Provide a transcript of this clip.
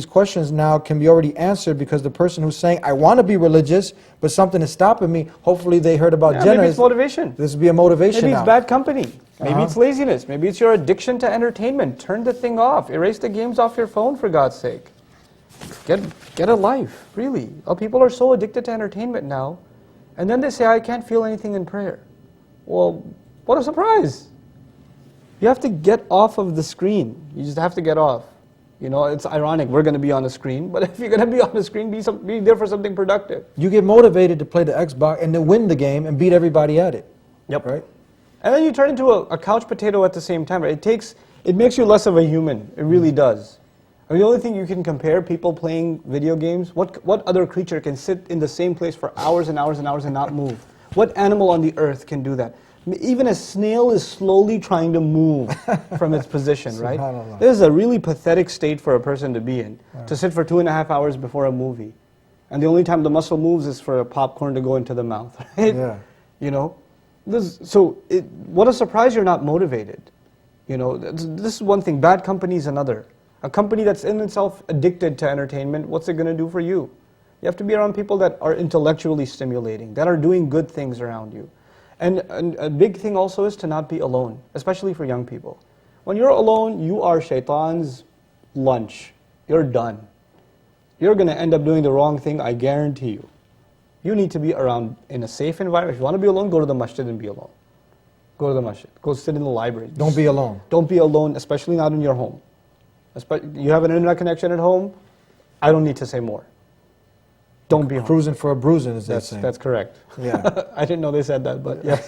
questions now can be already answered because the person who's saying, I want to be religious, but something is stopping me, hopefully they heard about Jannah. Maybe it's motivation. This would be a motivation Maybe it's now. bad company. Maybe it's laziness. Maybe it's your addiction to entertainment. Turn the thing off. Erase the games off your phone, for God's sake. Get a life, really. People are so addicted to entertainment now. And then they say, I can't feel anything in prayer. Well, what a surprise. You have to get off of the screen. You just have to get off. You know, it's ironic, we're going to be on the screen, but if you're going to be on the screen, be there for something productive. You get motivated to play the Xbox and to win the game and beat everybody at it. Yep. Right? And then you turn into a couch potato at the same time. Right? It makes you less of a human. It really does. I mean, the only thing you can compare people playing video games, what other creature can sit in the same place for hours and hours and hours and not move? What animal on the earth can do that? Even a snail is slowly trying to move from its position, right? This is a really pathetic state for a person to be in, to sit for 2.5 hours before a movie. And the only time the muscle moves is for a popcorn to go into the mouth, right? Yeah. You know? What a surprise you're not motivated. You know, this is one thing. Bad company is another. A company that's in itself addicted to entertainment, what's it going to do for you? You have to be around people that are intellectually stimulating, that are doing good things around you. And a big thing also is to not be alone, especially for young people. When you're alone, you are shaitan's lunch. You're done. You're going to end up doing the wrong thing, I guarantee you. You need to be around in a safe environment. If you want to be alone, go to the masjid and be alone. Go to the masjid. Go sit in the library. Don't be alone. Don't be alone, especially not in your home. You have an internet connection at home, I don't need to say more. Don't be home. Cruising for a bruising, is that saying? That's correct. Yeah. I didn't know they said that, but yes.